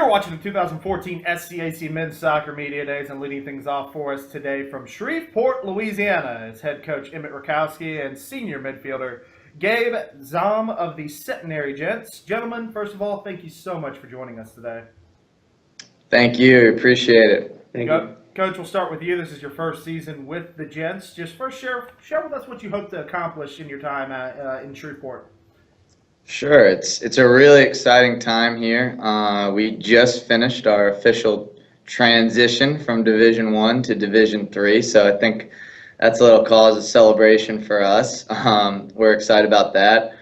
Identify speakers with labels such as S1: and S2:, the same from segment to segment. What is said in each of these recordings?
S1: You're watching the 2014 SCAC Men's Soccer Media Days, and leading things off for us today from Shreveport, Louisiana is head coach Emmett Rutkowski and senior midfielder Gabe Zahm of the Centenary Gents. Gentlemen, first of all, thank you so much for joining us today.
S2: Thank you. Appreciate it.
S3: Thank you.
S1: Coach, we'll start with you. This is your first season with the Gents. Just first share with us what you hope to accomplish in your time in Shreveport.
S2: Sure. It's a really exciting time here. We just finished our official transition from Division I to Division III, so I think that's a little cause of celebration for us. We're excited about that.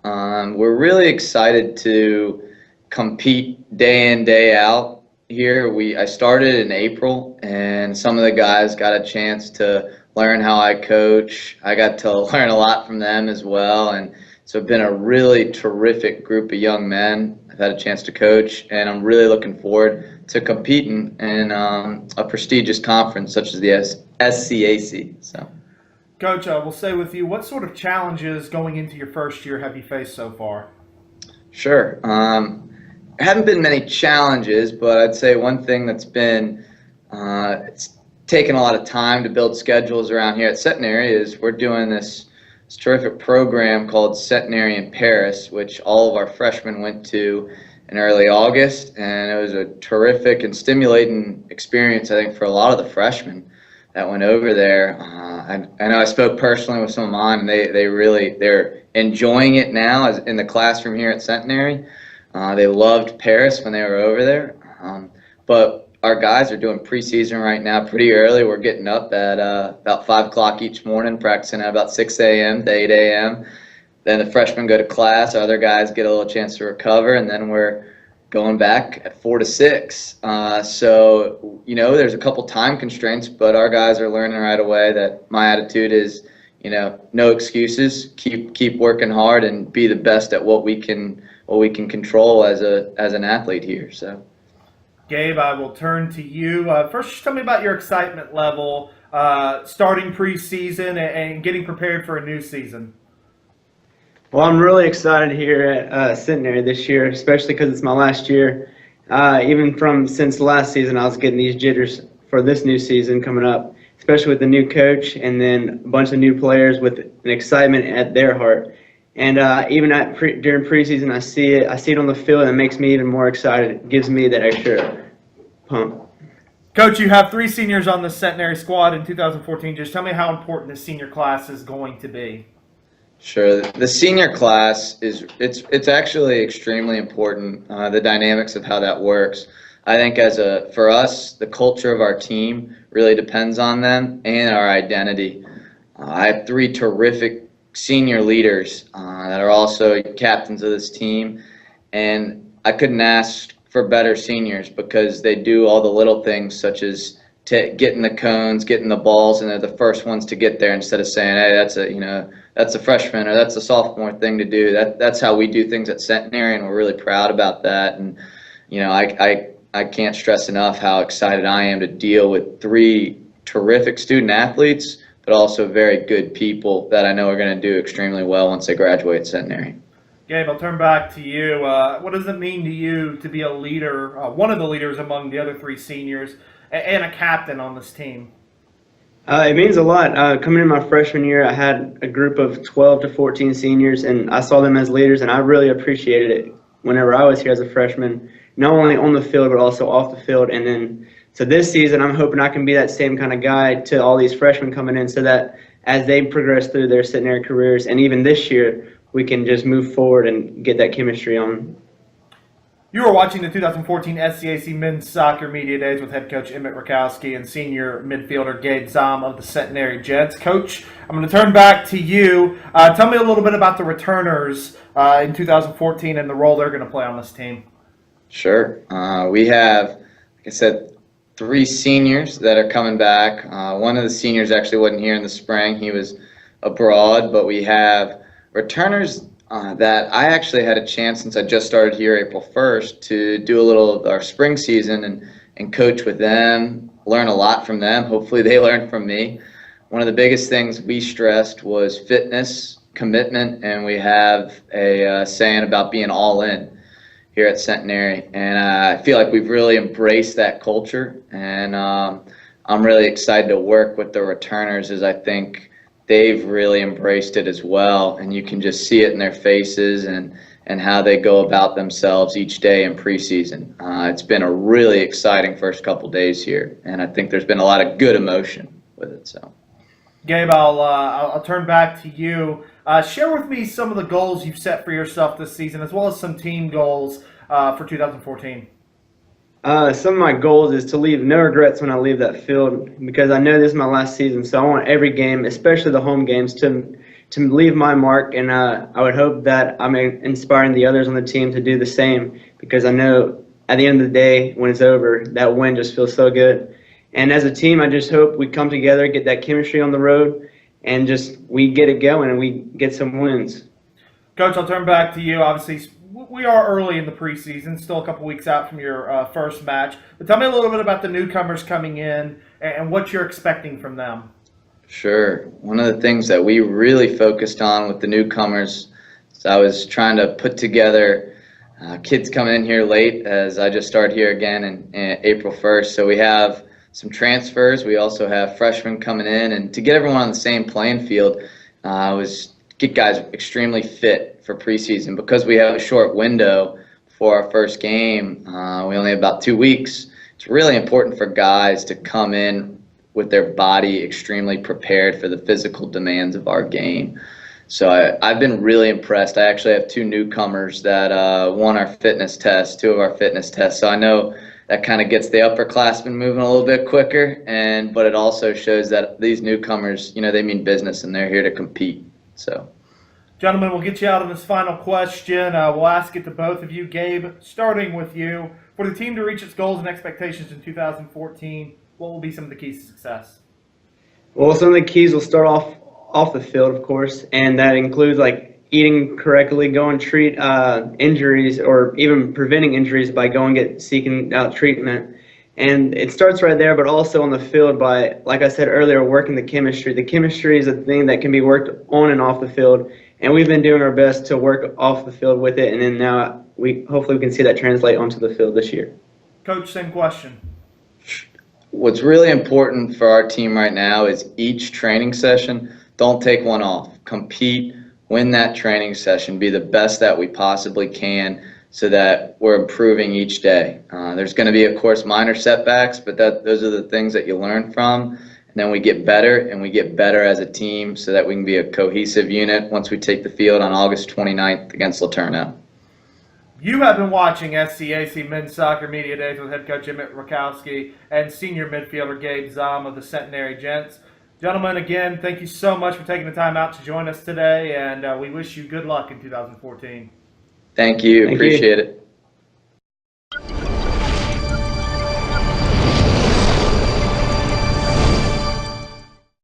S2: We're really excited to compete day in, day out here. I started in April, and some of the guys got a chance to learn how I coach. I got to learn a lot from them as well, and so it's been a really terrific group of young men I've had a chance to coach, and I'm really looking forward to competing in a prestigious conference such as the SCAC. So,
S1: Coach, we'll stay with you. What sort of challenges going into your first year have you faced so far?
S2: Sure. There haven't been many challenges, but I'd say one thing that's been it's taken a lot of time to build schedules around here at Centenary is we're doing this terrific program called Centenary in Paris, which all of our freshmen went to in early August, and it was a terrific and stimulating experience, I think, for a lot of the freshmen that went over there. I know I spoke personally with some of mine, and they're enjoying it now as in the classroom here at Centenary. They loved Paris when they were over there, but our guys are doing preseason right now pretty early. We're getting up at about 5 o'clock each morning, practicing at about 6 a.m. to 8 a.m. Then the freshmen go to class. Other guys get a little chance to recover, and then we're going back at 4 to 6. So, there's a couple time constraints, but our guys are learning right away that my attitude is, no excuses. Keep working hard and be the best at what we can control as an athlete here. So.
S1: Gabe, I will turn to you. First, just tell me about your excitement level starting preseason and getting prepared for a new season.
S3: Well, I'm really excited here at Centenary this year, especially because it's my last year. Even since last season, I was getting these jitters for this new season coming up, especially with the new coach and then a bunch of new players with an excitement at their heart. And even during preseason, I see it on the field, and it makes me even more excited. It gives me that extra pump.
S1: Coach, you have 3 seniors on the Centenary squad in 2014. Just tell me how important the senior class is going to be.
S2: Sure. The senior class it's actually extremely important. The dynamics of how that works. I think for us, the culture of our team really depends on them and our identity. I have 3 terrific senior leaders that are also captains of this team, and I couldn't ask for better seniors because they do all the little things such as getting the cones, getting the balls, and they're the first ones to get there instead of saying, hey, that's a freshman or that's a sophomore thing to do. That's how we do things at Centenary, and we're really proud about that. And I can't stress enough how excited I am to deal with 3 terrific student athletes, but also very good people that I know are going to do extremely well once they graduate Centenary.
S1: Gabe, I'll turn back to you. What does it mean to you to be a leader, one of the leaders among the other 3 seniors, and a captain on this team?
S3: It means a lot. Coming in my freshman year, I had a group of 12 to 14 seniors, and I saw them as leaders, and I really appreciated it whenever I was here as a freshman, not only on the field but also off the field. And then so this season, I'm hoping I can be that same kind of guy to all these freshmen coming in so that as they progress through their Centenary careers, and even this year, we can just move forward and get that chemistry on.
S1: You are watching the 2014 SCAC Men's Soccer Media Days with head coach Emmett Rutkowski and senior midfielder Gabe Zahm of the Centenary Gents. Coach, I'm going to turn back to you. Tell me a little bit about the returners in 2014 and the role they're going to play on this team.
S2: Sure. We have, like I said, 3 seniors that are coming back. One of the seniors actually wasn't here in the spring. He was abroad, but we have returners that I actually had a chance since I just started here April 1st to do a little of our spring season and coach with them, learn a lot from them. Hopefully they learn from me. One of the biggest things we stressed was fitness, commitment, and we have a saying about being all in. here at Centenary, and I feel like we've really embraced that culture, and I'm really excited to work with the returners, as I think they've really embraced it as well, and you can just see it in their faces and how they go about themselves each day in preseason. It's been a really exciting first couple days here, and I think there's been a lot of good emotion with it. So,
S1: Gabe, I'll turn back to you. Share with me some of the goals you've set for yourself this season, as well as some team goals for 2014.
S3: Some of my goals is to leave no regrets when I leave that field, because I know this is my last season, so I want every game, especially the home games, to leave my mark, and I would hope that I'm inspiring the others on the team to do the same, because I know at the end of the day, when it's over, that win just feels so good. And as a team, I just hope we come together, get that chemistry on the road, and just we get it going and we get some wins.
S1: Coach, I'll turn back to you. Obviously, we are early in the preseason, still a couple weeks out from your first match. But tell me a little bit about the newcomers coming in and what you're expecting from them.
S2: sure. One of the things that we really focused on with the newcomers is I was trying to put together kids coming in here late, as I just started here again in April 1st. So we have some transfers. We also have freshmen coming in, and to get everyone on the same playing field was get guys extremely fit for preseason, because we have a short window for our first game. We only have about 2 weeks. It's really important for guys to come in with their body extremely prepared for the physical demands of our game. So I've been really impressed. I actually have 2 newcomers that won our fitness test, 2 of our fitness tests. So I know that kind of gets the upperclassmen moving a little bit quicker, but it also shows that these newcomers, they mean business and they're here to compete. So,
S1: Gentlemen, we'll get you out on this final question. We'll ask it to both of you. Gabe, starting with you. For the team to reach its goals and expectations in 2014, what will be some of the keys to success?
S3: Well, some of the keys will start off the field, of course, and that includes like eating correctly, go and treat injuries, or even preventing injuries by seeking out treatment. And it starts right there, but also on the field by, like I said earlier, working the chemistry. The chemistry is a thing that can be worked on and off the field, and we've been doing our best to work off the field with it, and then now hopefully we can see that translate onto the field this year.
S1: Coach, same question.
S2: what's really important for our team right now is each training session, don't take one off. Compete, win that training session, be the best that we possibly can, so that we're improving each day. There's going to be, of course, minor setbacks, but those are the things that you learn from. And then we get better, and we get better as a team so that we can be a cohesive unit once we take the field on August 29th against LeTourneau.
S1: You have been watching SCAC Men's Soccer Media Days with head coach Emmett Rutkowski and senior midfielder Gabe Zahm of the Centenary Gents. Gentlemen, again, thank you so much for taking the time out to join us today, and we wish you good luck in 2014.
S2: Thank you. Appreciate it.